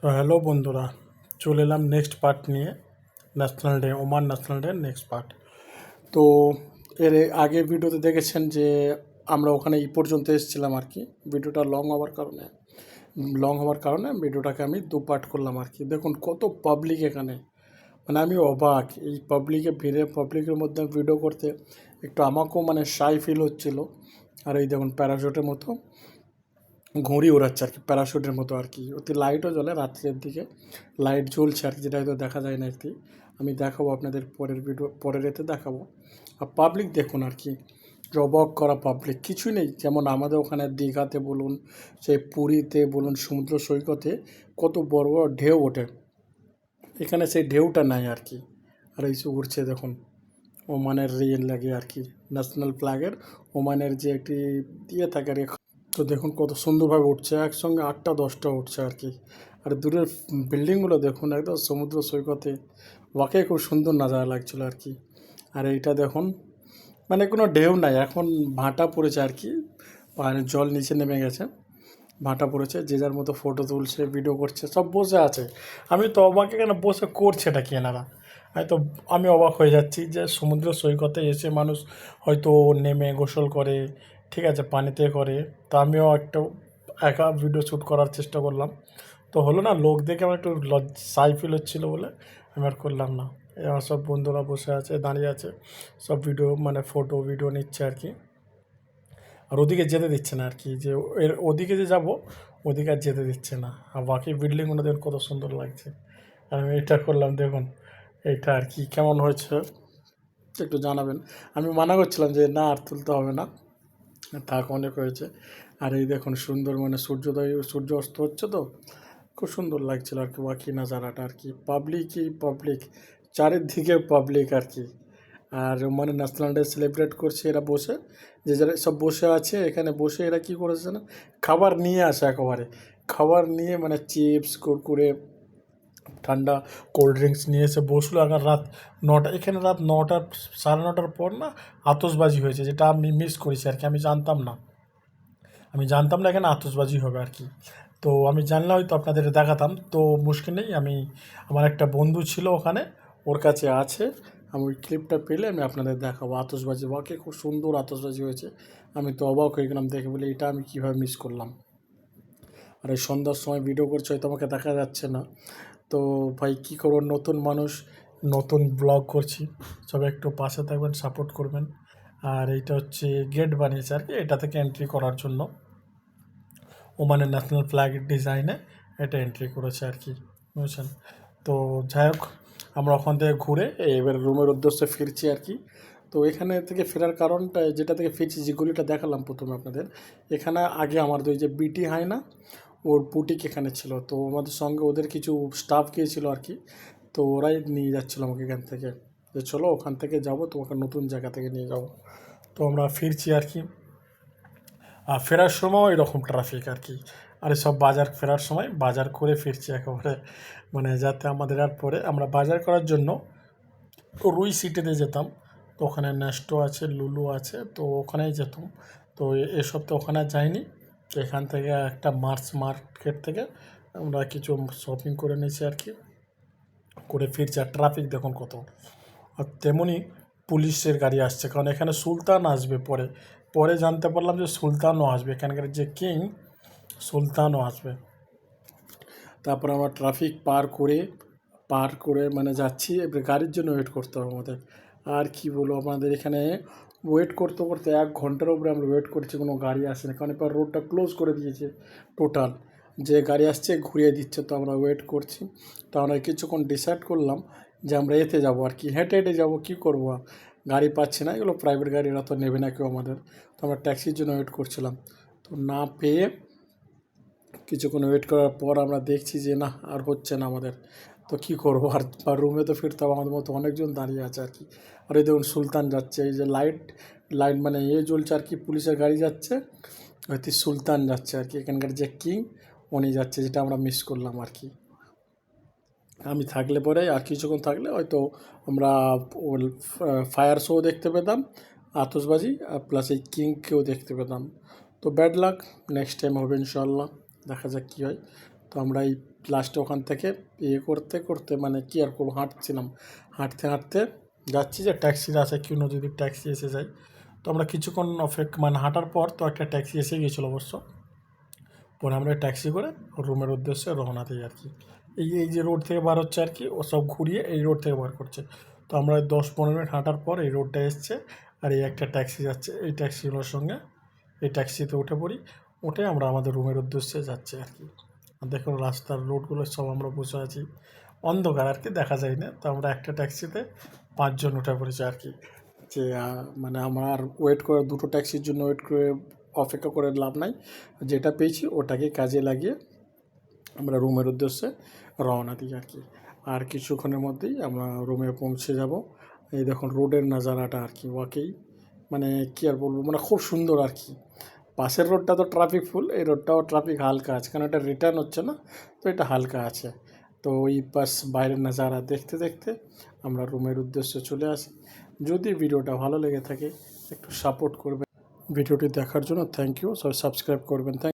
তো হ্যালো বন্ধুরা, চলে এলাম নেক্সট পার্ট নিয়ে। National day, Oman national day next part. তো এর আগে ভিডিওতে দেখেছেন যে আমরা ওখানে এই পর্যন্ত এসেছিলাম আর কি। ভিডিওটা লং হওয়ার কারণে ভিডিওটাকে আমি দু পার্ট করলাম আর কি। দেখুন কত পাবলিক এখানে, মানে আমি অবাক এই পাবলিকে ভিড়ে, পাবলিকের মধ্যে ভিডিও করতে একটু আমাকেও মানে শাই ফিল হচ্ছিলো। আর এই দেখুন প্যারাশুটের মতো ঘুড়ি ওড়াচ্ছে আর কি, প্যারাশুটের মতো আর কি। ওতে লাইটও জ্বলে, রাত্রের দিকে লাইট জ্বলছে আর কি, যেটা হয়তো দেখা যায় না আর কি। আমি দেখাবো আপনাদের পরের এতে দেখাবো। আর পাবলিক দেখুন আর কি, যে অবাক করা পাবলিক, কিছুই নেই। যেমন আমাদের ওখানে দীঘাতে বলুন, সেই পুরীতে বলুন, সমুদ্র সৈকতে কত বড় বড় ঢেউ ওঠে, এখানে সেই ঢেউটা নাই আর কি। আর এই যে উড়ছে দেখুন, ওমানের রেল লাগে আর কি, ন্যাশনাল ফ্ল্যাগের ওমানের যে একটি ইয়ে থাকে আর কি। তো দেখুন কত সুন্দরভাবে উঠছে, একসঙ্গে 8টা 10টা উঠছে আর কি। আর দূরের বিল্ডিংগুলো দেখুন, একদম সমুদ্র সৈকতে, ওয়াকে খুব সুন্দর নাজারা লাগছিলো আর কি। আর এইটা দেখুন, মানে কোনো ঢেউ নাই, এখন ভাটা পড়েছে আর কি, পাহাড়ের জল নিচে নেমে গেছে, ভাটা পড়েছে, যে যার মতো ফটো তুলছে, ভিডিও করছে, সব বসে আছে। আমি তো অবাক, এখানে বসে করছে এটা কি এনারা। হয়তো আমি অবাক হয়ে যাচ্ছি যে সমুদ্র সৈকতে এসে মানুষ হয়তো নেমে গোসল করে, ঠিক আছে, পানিতে করে। তো আমিও একটা একা ভিডিও শ্যুট করার চেষ্টা করলাম, তো হলো না। লোক দেখে আমার একটু সাই ফিল হচ্ছিলো বলে আমি আর করলাম না। আমার সব বন্ধুরা বসে আছে, দাঁড়িয়ে আছে, সব ভিডিও মানে ফটো ভিডিও নিচ্ছে আর কি। আর ওদিকে যেতে দিচ্ছে না আর কি, যে এর ওদিকে যে যাব ওদিকে আর যেতে দিচ্ছে না। আর বাকি বিল্ডিংগুলো দেখুন কত সুন্দর লাগছে। আর আমি এটা করলাম, দেখুন এইটা আর কি কেমন হয়েছে একটু জানাবেন। আমি মানা করছিলাম যে না, আর তুলতে হবে না, থাক, অনেক হয়েছে। আর এই দেখুন সুন্দর, মানে সূর্যোদয় সূর্য অস্ত হচ্ছে, তো খুব সুন্দর লাগছিল আর কি বাকি নাজারাটা আর কি। পাবলিকই পাবলিক, চারিদিকে পাবলিক আর কি। আর মানে ন্যাশনাল ডে সেলিব্রেট করছে এরা বসে, যে যারা সব বসে আছে এখানে, বসে এরা কী করেছে না, খাবার নিয়ে আসে একেবারে। খাবার নিয়ে মানে চিপস, কুরকুরে, ঠান্ডা কোল্ড ড্রিঙ্কস নিয়ে এসে বসলো। এখন রাত 9টা, এখানে রাত 9টা 9:30টার পর না আতশবাজি হয়েছে, যেটা আমি মিস করেছি আর কি। আমি জানতাম না এখানে আতশবাজি হবে আর কি। তো আমি জানলে হয়তো আপনাদের দেখাতাম, তো মুশকিল নেই। আমার একটা বন্ধু ছিল ওখানে, ওর কাছে আছে, আমি ওই ক্লিপটা পেলে আমি আপনাদের দেখাবো। আতশবাজি বাকি খুব সুন্দর আতশবাজি হয়েছে, আমি তো অবাক হয়ে গেলাম দেখে, বলে এটা আমি কীভাবে মিস করলাম। আর এই সন্ধ্যার সময় ভিডিও করছে, হয়তো আমাকে দেখা যাচ্ছে না। তো ভাই কী করবো, নতুন মানুষ, নতুন ব্লগ করছি, সবাই একটু পাশে থাকবেন, সাপোর্ট করবেন। আর এইটা হচ্ছে গেট বানিয়েছে আর কি, এটা থেকে এন্ট্রি করার জন্য ওমানের ন্যাশনাল ফ্ল্যাগের ডিজাইনে এটা এন্ট্রি করেছে আর কি, বুঝছেন। তো যাই হোক, আমরা ওখান থেকে ঘুরে এবার রুমের উদ্দেশ্যে ফিরছি আর কি। তো এখানে থেকে ফেরার কারণটা, যেটা থেকে ফিরছি, যে গলিটা দেখালাম প্রথমে আপনাদের, এখানে আগে আমার ওই যে বিটি হয় না, ওর বুটিক এখানে ছিল। তো আমাদের সঙ্গে ওদের কিছু স্টাফ গিয়েছিলো আর কি, তো ওরাই নিয়ে যাচ্ছিলো আমাকে এখান থেকে, যে চলো ওখান থেকে যাব, তোমাকে নতুন জায়গা থেকে নিয়ে যাবো। তো আমরা ফিরছি আর কি। আর ফেরার সময় এরকম ট্রাফিক আর কি। আর সব বাজার, ফেরার সময় বাজার করে ফিরছি একেবারে, মানে যাতে আমাদের আর পরে আমরা বাজার করার জন্য রুই সিটিতে যেতাম। তো ওখানে নেস্টো আছে, লুলু আছে, তো ওখানেই যেতাম। তো এসব তো ওখানে যাইনি। তো এখান থেকে একটা মার্কেট থেকে আমরা কিছু শপিং করে নিয়েছি আর কি, করে ফিরছি। আর ট্রাফিক দেখুন কত। আর তেমনই পুলিশের গাড়ি আসছে, কারণ এখানে সুলতান আসবে পরে। পরে জানতে পারলাম যে সুলতানও আসবে, এখানকার যে কিং সুলতানও আসবে। তারপর আমরা ট্রাফিক পার করে মানে যাচ্ছি, এবার গাড়ির জন্য ওয়েট করতে হবে আমাদের। আর কি বলবো, আমাদের এখানে ওয়েট করতে করতে 1 ঘন্টার উপরে আমরা ওয়েট করছি, কোনো গাড়ি আসে না, কারণ এবার রোডটা ক্লোজ করে দিয়েছে টোটাল। যে গাড়ি আসছে ঘুরিয়ে দিচ্ছে, তো আমরা ওয়েট করছি। তো আমরা কিছুক্ষণ ডিসাইড করলাম যে আমরা এতে যাবো আর কি, হেঁটে হেঁটে যাবো, কী করবো আর, গাড়ি পাচ্ছি না, এগুলো প্রাইভেট গাড়ি, এরা তো নেবে না কেউ আমাদের। তো আমরা ট্যাক্সির জন্য ওয়েট করছিলাম, তো না পেয়ে কিছুক্ষণ ওয়েট করার পর আমরা দেখছি যে না, আর হচ্ছে না আমাদের। তো কী করবো আর রুমে তো ফিরতে হবে, আমাদের মতো অনেকজন দাঁড়িয়ে আছে আর কি। আর এই দেখুন সুলতান যাচ্ছে, এই যে লাইট লাইট মানে জ্বলছে আর কি, পুলিশের গাড়ি যাচ্ছে, হয়তো সুলতান যাচ্ছে আর কি, এখানকার যে কিং উনি যাচ্ছে, যেটা আমরা মিস করলাম আর কি। আমি থাকলে পরে আর কিছুক্ষণ থাকলে হয়তো আমরা ফায়ার শো দেখতে পেতাম, আতশবাজি, আর প্লাস এই কিংকেও দেখতে পেতাম। তো ব্যাড লাক, নেক্সট টাইম হবে ইনশাল্লাহ, দেখা যাক কী হয়। তো তো আমরা এই লাস্টে ওখান থেকে করতে করতে মানে কী আর করবো, হাঁটছিলাম, হাঁটতে হাঁটতে যাচ্ছি যে ট্যাক্সির আসে কোনো যদি ট্যাক্সি এসে যায়। তো আমরা কিছুক্ষণ মানে হাঁটার পর তো একটা ট্যাক্সি এসে গিয়েছিলো অবশ্য। পরে আমরা ট্যাক্সি করে রুমের উদ্দেশ্যে রওনা দিই আর কি। এই যে রোড থেকে বার হচ্ছে আর কি, ও সব ঘুরিয়ে এই রোড থেকে বার করছে। তো আমরা 10-15 মিনিট হাঁটার পর এই রোডটা এসছে, আর এই একটা ট্যাক্সি যাচ্ছে, এই ট্যাক্সিগুলোর সঙ্গে এই ট্যাক্সিতে উঠে পড়ি, উঠে আমরা আমাদের রুমের উদ্দেশ্যে যাচ্ছি আর কি। আর দেখুন রাস্তার রোডগুলো সব আমরা বসে আছি, অন্ধকার আর কি, দেখা যায় না। তো আমরা একটা ট্যাক্সিতে 5 জন উঠে পড়েছি আর কি। যে মানে আমার ওয়েট করে, দুটো ট্যাক্সির জন্য ওয়েট করে অপেক্ষা করে লাভ নাই, যেটা পেয়েছি ওটাকে কাজে লাগিয়ে আমরা রুমের উদ্দেশ্যে রওনা দিই আর কি। আর কিছুক্ষণের মধ্যেই আমরা রুমে পৌঁছে যাব। এই দেখুন রোডের নাজারাটা আর কি, ওয়াকেই মানে কী আর বলবো, মানে খুব সুন্দর আর কি। পাশের রোডটা তো ট্রাফিক ফুল, এই রোডটাও ট্রাফিক হালকা আছে, কারণ এটা রিটার্ন হচ্ছে না, তো এটা হালকা আছে। তো ওই পাশ বাইরের নাজারা দেখতে দেখতে আমরা রুমের উদ্দেশ্যে চলে আসি। যদি ভিডিওটা ভালো লেগে থাকে একটু সাপোর্ট করবেন। ভিডিওটি দেখার জন্য থ্যাংক ইউ, সবাই সাবস্ক্রাইব করবেন। থ্যাংক